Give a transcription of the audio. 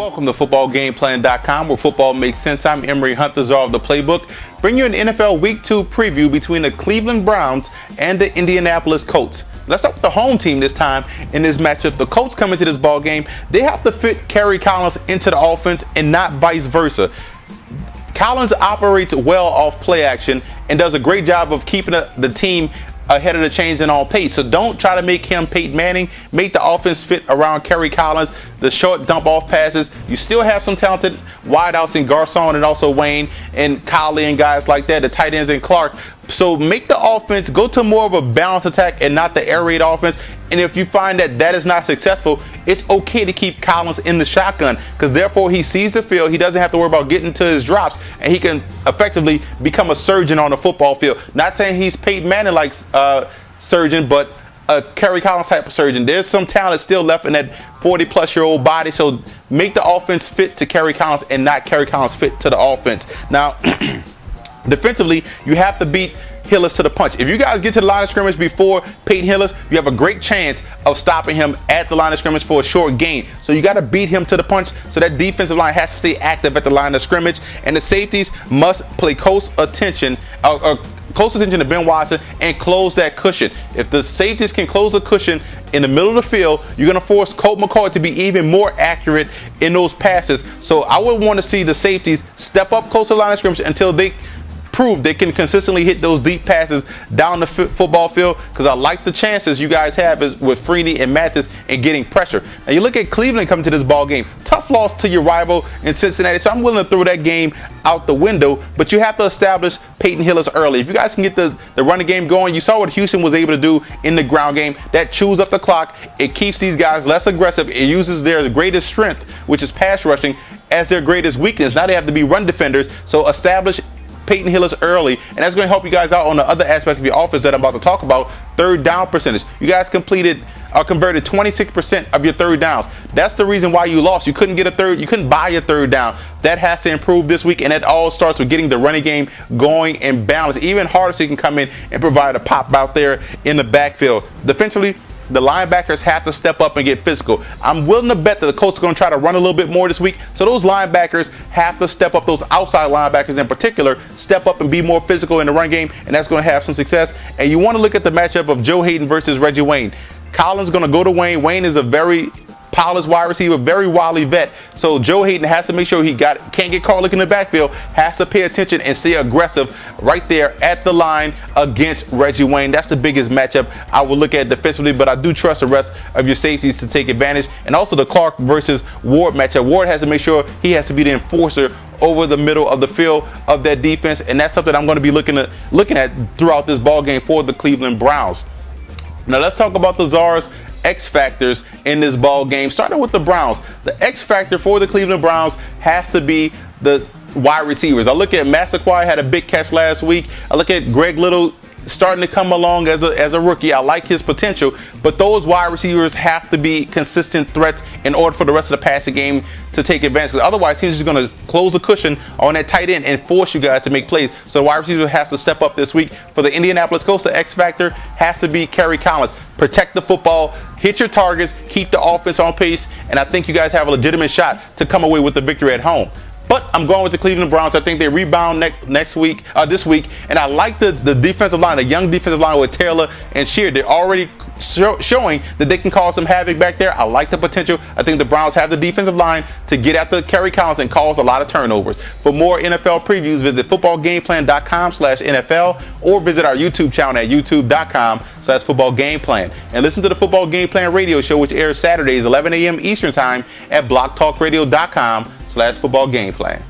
Welcome to footballgameplan.com, where football makes sense. I'm Emory Hunt, the czar of the playbook. Bring you an NFL Week 2 preview between the Cleveland Browns and the Indianapolis Colts. Let's start with the home team this time in this matchup. The Colts come into this ball game. They have to fit Kerry Collins into the offense and not vice versa. Collins operates well off play action and does a great job of keeping the team ahead of the chains and on pace. So don't try to make him Peyton Manning. Make the offense fit around Kerry Collins, the short dump off passes. You still have some talented wideouts in Garcon and also Wayne and Collie and guys like that, the tight ends and Clark. So make the offense go to more of a balanced attack and not the air raid offense. And if you find that is not successful, it's okay to keep Collins in the shotgun, because therefore he sees the field. He doesn't have to worry about getting to his drops, and he can effectively become a surgeon on the football field. Not saying he's Peyton Manning like surgeon, but a Kerry Collins type of surgeon. There's some talent still left in that 40-plus-year-old body. So make the offense fit to Kerry Collins and not Kerry Collins fit to the offense. Now, defensively, you have to beat Hillis to the punch. If you guys get to the line of scrimmage before Peyton Hillis, you have a great chance of stopping him at the line of scrimmage for a short gain. So you got to beat him to the punch. So that defensive line has to stay active at the line of scrimmage, and the safeties must play close attention to Ben Watson and close that cushion. If the safeties can close the cushion in the middle of the field, you're going to force Colt McCoy to be even more accurate in those passes. So I would want to see the safeties step up close to the line of scrimmage until they prove they can consistently hit those deep passes down the football field, because I like the chances you guys have with Freeney and Mathis in getting pressure. Now you look at Cleveland coming to this ball game. Tough loss to your rival in Cincinnati, so I'm willing to throw that game out the window, but you have to establish Peyton Hillis early. If you guys can get the running game going, you saw what Houston was able to do in the ground game. That chews up the clock. It keeps these guys less aggressive. It uses their greatest strength, which is pass rushing, as their greatest weakness. Now they have to be run defenders, so establish Peyton Hillis early, and that's going to help you guys out on the other aspect of your offense that I'm about to talk about, third down percentage. You guys converted 26% of your third downs. That's the reason why you lost. You couldn't buy a third down. That has to improve this week, and it all starts with getting the running game going and balanced. Even Hardesty can come in and provide a pop out there in the backfield. Defensively, the linebackers have to step up and get physical. I'm willing to bet that the Colts are going to try to run a little bit more this week. So those linebackers have to step up, those outside linebackers in particular, step up and be more physical in the run game, and that's going to have some success. And you want to look at the matchup of Joe Hayden versus Reggie Wayne. Collins is going to go to Wayne. Wayne is a very polished wide receiver, very wily vet. So Joe Hayden has to make sure can't get caught looking in the backfield, has to pay attention and stay aggressive right there at the line against Reggie Wayne. That's the biggest matchup I will look at defensively, but I do trust the rest of your safeties to take advantage. And also the Clark versus Ward matchup. Ward has to make sure he has to be the enforcer over the middle of the field of that defense, and that's something I'm going to be looking at throughout this ball game for the Cleveland Browns. Now let's talk about the czar's X factors in this ball game, starting with the Browns. The X factor for the Cleveland Browns has to be the wide receivers. I look at Massaquoi, had a big catch last week. I look at Greg Little starting to come along as a rookie. I like his potential, but those wide receivers have to be consistent threats in order for the rest of the passing game to take advantage, because otherwise he's just going to close the cushion on that tight end and force you guys to make plays. So the wide receiver has to step up this week. For the Indianapolis Colts, the X factor has to be Kerry Collins. Protect the football, hit your targets, keep the offense on pace, and I think you guys have a legitimate shot to come away with the victory at home. But I'm going with the Cleveland Browns. I think they rebound this week, and I like the defensive line, the young defensive line with Taylor and Shear. They're already showing that they can cause some havoc back there. I like the potential. I think the Browns have the defensive line to get after Kerry Collins and cause a lot of turnovers. For more NFL previews, visit footballgameplan.com/NFL or visit our YouTube channel at youtube.com/footballgameplan. And listen to the Football Game Plan radio show, which airs Saturdays 11 a.m. Eastern Time at blogtalkradio.com/footballgameplan.